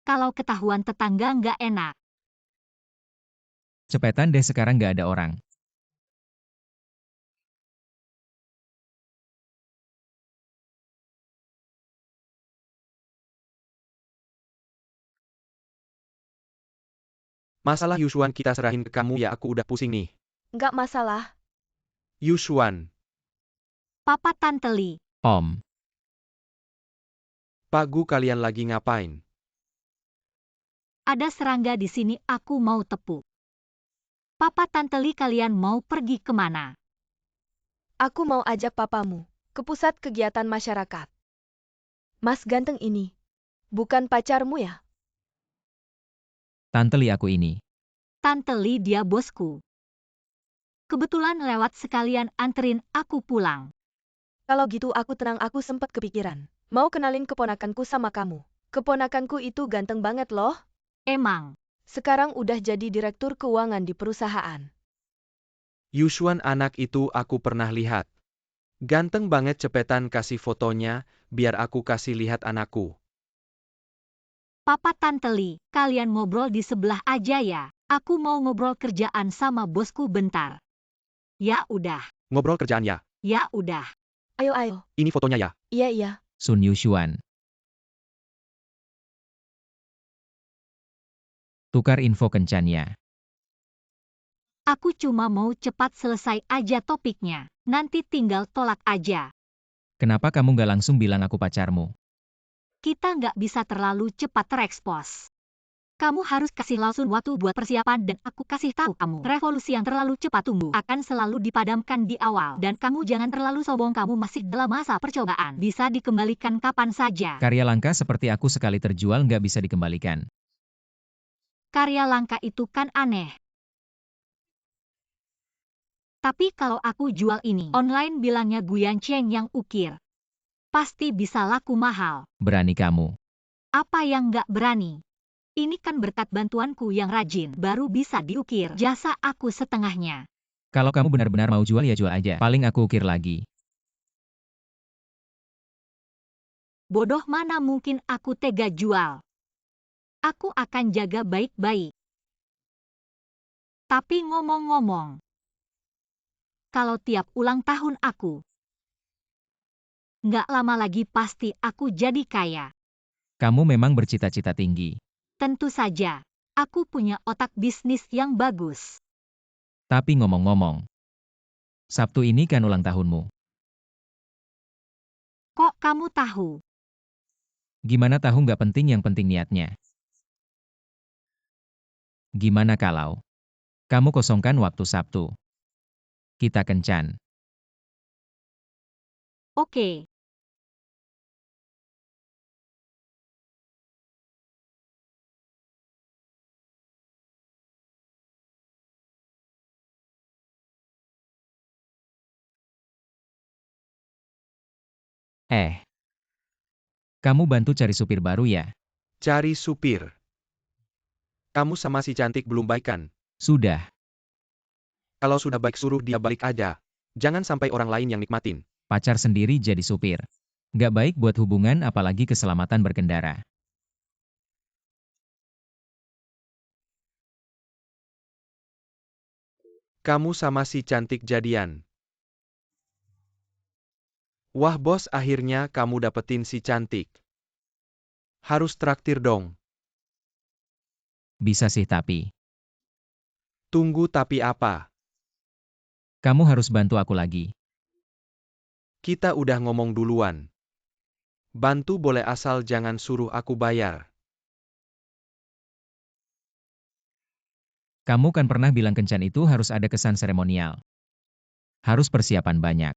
Kalau ketahuan tetangga nggak enak. Cepetan deh sekarang nggak ada orang. Masalah Yushuan kita serahin ke kamu ya, aku udah pusing nih. Nggak masalah. Yushuan, Papa Tante Li. Om, Pak Gu kalian lagi ngapain? Ada serangga di sini, aku mau tepuk. Papa Tante Li, kalian mau pergi kemana? Aku mau ajak papamu ke pusat kegiatan masyarakat. Mas ganteng ini, bukan pacarmu ya? Tante Li aku ini. Tante Li dia bosku. Kebetulan lewat sekalian anterin aku pulang. Kalau gitu aku tenang, aku sempat kepikiran. Mau kenalin keponakanku sama kamu. Keponakanku itu ganteng banget loh. Emang, Sekarang udah jadi direktur keuangan di perusahaan. Yushuan anak itu aku pernah lihat. Ganteng banget, cepetan kasih fotonya, biar aku kasih lihat anakku. Papa Tante Li, kalian ngobrol di sebelah aja ya. Aku mau ngobrol kerjaan sama bosku bentar. Ya udah, Ngobrol kerjaan ya? ya udah. Ayo ayo. Ini fotonya ya? Iya iya. Sun Yushuan. Tukar info kencannya. Aku cuma mau cepat selesai aja topiknya. Nanti tinggal tolak aja. Kenapa kamu nggak langsung bilang aku pacarmu? Kita nggak bisa terlalu cepat terekspos. Kamu harus kasih langsung waktu buat persiapan dan aku kasih tahu kamu. Revolusi yang terlalu cepat tumbuh akan selalu dipadamkan di awal. Dan kamu jangan terlalu sombong, kamu masih dalam masa percobaan. Bisa dikembalikan kapan saja. Karya langka seperti aku sekali terjual nggak bisa dikembalikan. Karya langka itu kan aneh. Tapi kalau aku jual ini, online bilangnya Guyan Cheng yang ukir. Pasti bisa laku mahal. Berani kamu. Apa yang nggak berani? Ini kan berkat bantuanku yang rajin, baru bisa diukir. Jasa aku setengahnya. Kalau kamu benar-benar mau jual ya jual aja. Paling aku ukir lagi. Bodoh mana mungkin aku tega jual. Aku akan jaga baik-baik. Tapi ngomong-ngomong, kalau tiap ulang tahun aku, nggak lama lagi pasti aku jadi kaya. Kamu memang bercita-cita tinggi. Tentu saja, aku punya otak bisnis yang bagus. Tapi ngomong-ngomong, Sabtu ini kan ulang tahunmu. Kok kamu tahu? Gimana tahu nggak penting, yang penting niatnya. Gimana kalau kamu kosongkan waktu Sabtu? Kita kencan. Oke. Kamu bantu cari supir baru ya? Cari supir. Kamu sama si cantik belum baikan. Sudah, Kalau sudah baik suruh dia balik aja. Jangan sampai orang lain yang nikmatin. pacar sendiri jadi supir. Nggak baik buat hubungan, apalagi keselamatan berkendara. Kamu sama si cantik jadian. Wah bos, akhirnya kamu dapetin si cantik. Harus traktir dong. Bisa sih tapi, Tunggu, tapi apa? kamu harus bantu aku lagi. Kita udah ngomong duluan. Bantu boleh asal jangan suruh aku bayar. Kamu kan pernah bilang kencan itu harus ada kesan seremonial. Harus persiapan banyak.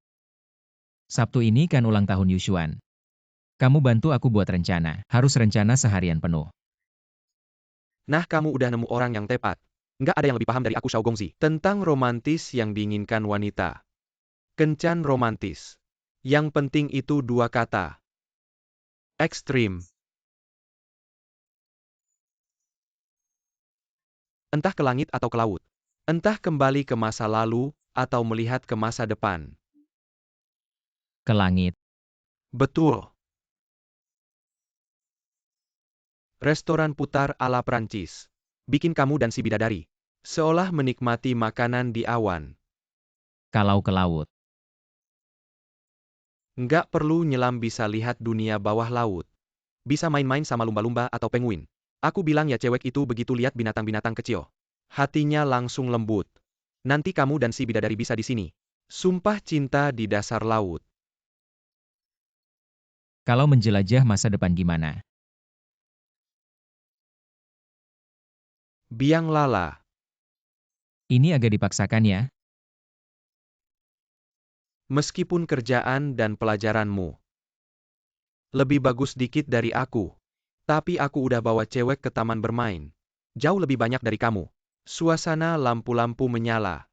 Sabtu ini kan ulang tahun Yushuan. Kamu bantu aku buat rencana. Harus rencana seharian penuh. Nah, kamu udah nemu orang yang tepat. Nggak ada yang lebih paham dari aku, Xiao Gongzi. Tentang romantis yang diinginkan wanita. Kencan romantis. Yang penting itu dua kata. Ekstrim. Entah ke langit atau ke laut. Entah kembali ke masa lalu, atau melihat ke masa depan. Ke langit. Betul. Restoran putar ala Prancis. Bikin kamu dan si bidadari seolah menikmati makanan di awan. Kalau ke laut. Nggak perlu nyelam, bisa lihat dunia bawah laut. Bisa main-main sama lumba-lumba atau penguin. Aku bilang ya, cewek itu begitu lihat binatang-binatang kecil, hatinya langsung lembut. Nanti kamu dan si bidadari bisa di sini. Sumpah cinta di dasar laut. Kalau menjelajah masa depan gimana? Biang lala. Ini agak dipaksakan ya. Meskipun kerjaan dan pelajaranmu lebih bagus dikit dari aku. Tapi aku udah bawa cewek ke taman bermain. Jauh lebih banyak dari kamu. Suasana lampu-lampu menyala.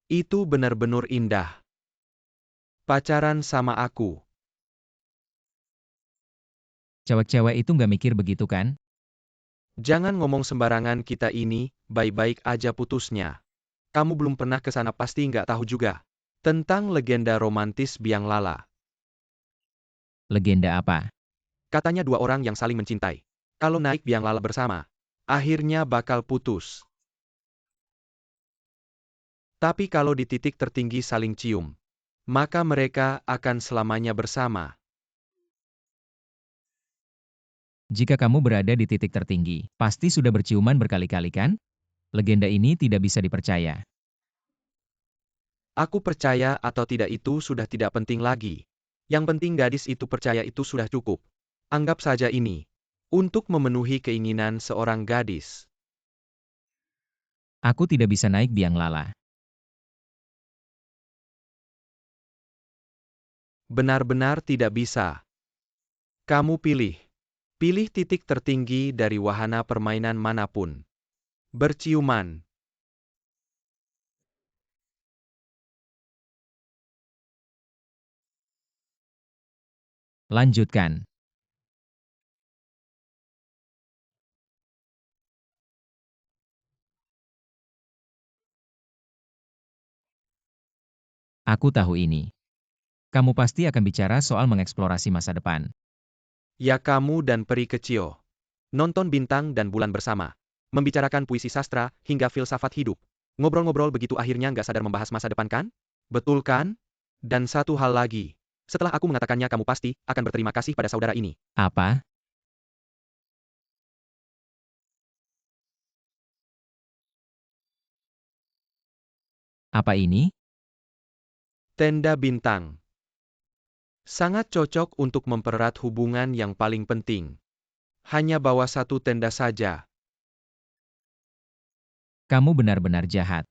Itu benar-benar indah. Pacaran sama aku. Cewek-cewek itu nggak mikir begitu kan? Jangan ngomong sembarangan, kita ini baik-baik aja putusnya. Kamu belum pernah ke sana, pasti nggak tahu juga. Tentang legenda romantis biang lala. Legenda apa? Katanya dua orang yang saling mencintai. Kalau naik biang lala bersama, akhirnya bakal putus. Tapi kalau di titik tertinggi saling cium, maka mereka akan selamanya bersama. Jika kamu berada di titik tertinggi, pasti sudah berciuman berkali-kali kan? Legenda ini tidak bisa dipercaya. Aku percaya atau tidak itu sudah tidak penting lagi. Yang penting gadis itu percaya, itu sudah cukup. Anggap saja ini untuk memenuhi keinginan seorang gadis. Aku tidak bisa naik biang lala. Benar-benar tidak bisa. Kamu pilih. Pilih titik tertinggi dari wahana permainan manapun. Berciuman. Lanjutkan. Aku tahu ini. Kamu pasti akan bicara soal mengeksplorasi masa depan. Ya, kamu dan peri kecil. Nonton bintang dan bulan bersama. Membicarakan puisi sastra hingga filsafat hidup. Ngobrol-ngobrol begitu akhirnya nggak sadar membahas masa depan kan? Betul kan? Dan satu hal lagi. Setelah aku mengatakannya, kamu pasti akan berterima kasih pada saudara ini. Apa? Apa ini? Tenda bintang. Sangat cocok untuk mempererat hubungan yang paling penting. Hanya bawa satu tenda saja. Kamu benar-benar jahat.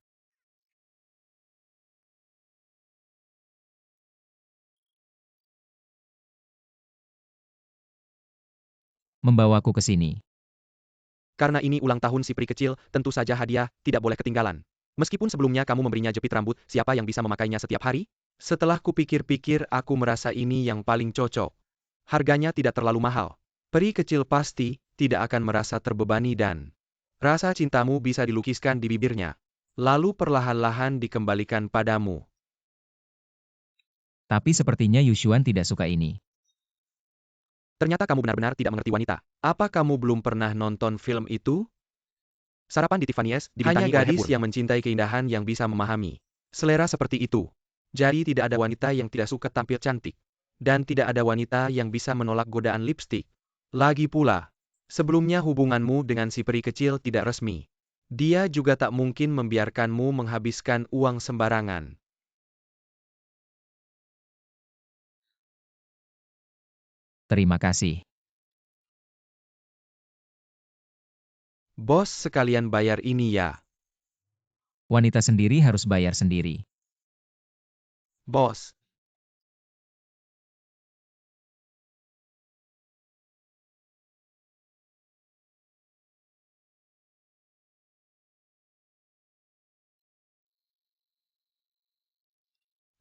Membawaku ke sini. Karena ini ulang tahun si peri kecil, tentu saja hadiah tidak boleh ketinggalan. Meskipun sebelumnya kamu memberinya jepit rambut, siapa yang bisa memakainya setiap hari? Setelah kupikir-pikir, aku merasa ini yang paling cocok. Harganya tidak terlalu mahal. Peri kecil pasti tidak akan merasa terbebani dan rasa cintamu bisa dilukiskan di bibirnya. Lalu perlahan-lahan dikembalikan padamu. Tapi sepertinya Yushuan tidak suka ini. Ternyata kamu benar-benar tidak mengerti wanita. Apa kamu belum pernah nonton film itu? Sarapan di Tiffany's dibintangi oleh gadis yang mencintai keindahan yang bisa memahami selera seperti itu. Jadi tidak ada wanita yang tidak suka tampil cantik. Dan tidak ada wanita yang bisa menolak godaan lipstik. Lagi pula, sebelumnya hubunganmu dengan si peri kecil tidak resmi. Dia juga tak mungkin membiarkanmu menghabiskan uang sembarangan. Terima kasih. Bos, sekalian bayar ini ya. Wanita sendiri harus bayar sendiri. Bos.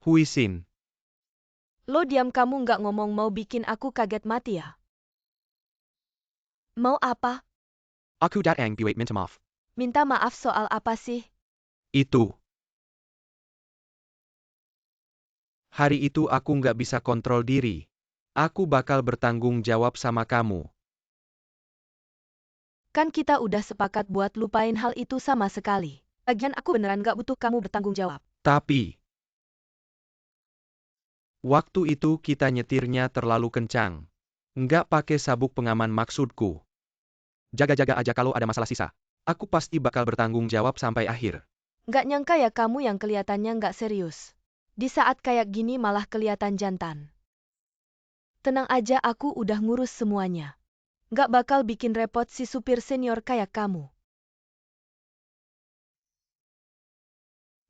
Huisin. Lo diam, kamu nggak ngomong, mau bikin aku kaget mati ya? Mau apa? Aku datang buat minta maaf. Minta maaf soal apa sih? Itu. Hari itu aku nggak bisa kontrol diri. Aku bakal bertanggung jawab sama kamu. Kan kita udah sepakat buat lupain hal itu sama sekali. Lagian aku beneran gak butuh kamu bertanggung jawab. Tapi, waktu itu kita nyetirnya terlalu kencang. Nggak pakai sabuk pengaman maksudku. Jaga-jaga aja kalau ada masalah sisa. Aku pasti bakal bertanggung jawab sampai akhir. Gak nyangka ya kamu yang kelihatannya gak serius. Di saat kayak gini malah kelihatan jantan. Tenang aja, aku udah ngurus semuanya. Gak bakal bikin repot si supir senior kayak kamu.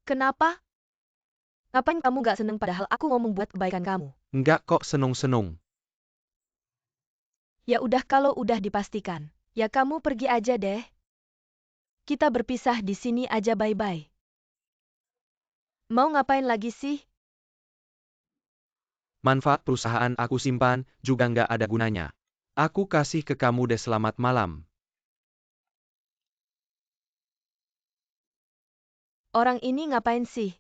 Kenapa? Ngapain kamu gak seneng padahal aku ngomong buat kebaikan kamu? Nggak kok senung-senung. Ya udah, kalau udah dipastikan, ya kamu pergi aja deh. Kita berpisah di sini aja, bye-bye. Mau ngapain lagi sih? Manfaat perusahaan aku simpan, juga nggak ada gunanya. Aku kasih ke kamu deh, selamat malam. Orang ini ngapain sih?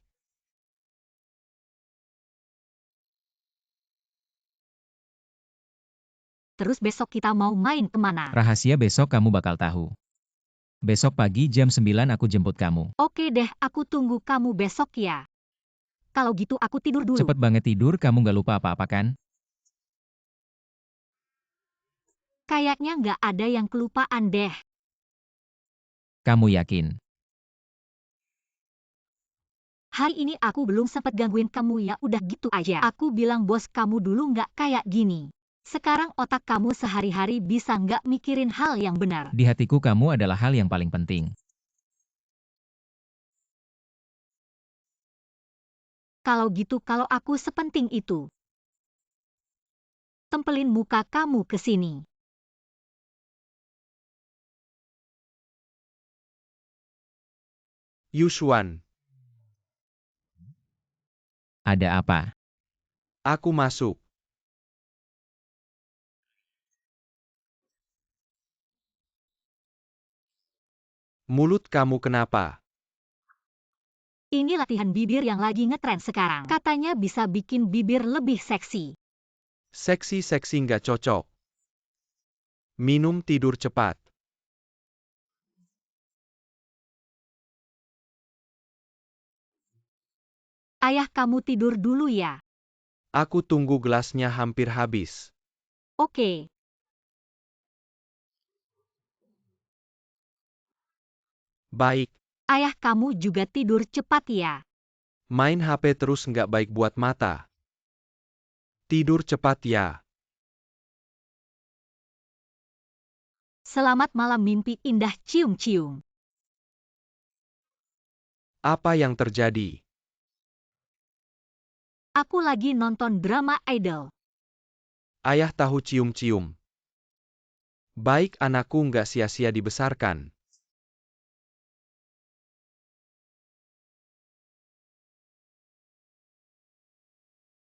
Terus besok kita mau main kemana? Rahasia besok kamu bakal tahu. Besok pagi jam 9 aku jemput kamu. Oke deh, aku tunggu kamu besok ya. Kalau gitu aku tidur dulu. Cepet banget tidur, kamu gak lupa apa-apa kan? Kayaknya nggak ada yang kelupaan deh. Kamu yakin? Hari ini aku belum sempat gangguin kamu ya, udah gitu aja. Aku bilang bos kamu dulu nggak kayak gini. Sekarang otak kamu sehari-hari bisa nggak mikirin hal yang benar. Di hatiku kamu adalah hal yang paling penting. Kalau gitu, kalau aku sepenting itu, tempelin muka kamu ke sini. Yuswan, Ada apa? aku masuk. Mulut kamu kenapa? Ini latihan bibir yang lagi ngetren sekarang. Katanya bisa bikin bibir lebih seksi. Seksi-seksi nggak cocok. Minum tidur cepat. Ayah kamu tidur dulu ya. Aku tunggu, gelasnya hampir habis. Oke. Baik, Ayah kamu juga tidur cepat ya. main HP terus nggak baik buat mata. Tidur cepat ya. Selamat malam, mimpi indah, cium-cium. Apa yang terjadi? Aku lagi nonton drama Idol. Ayah tahu cium-cium. Baik, anakku nggak sia-sia dibesarkan.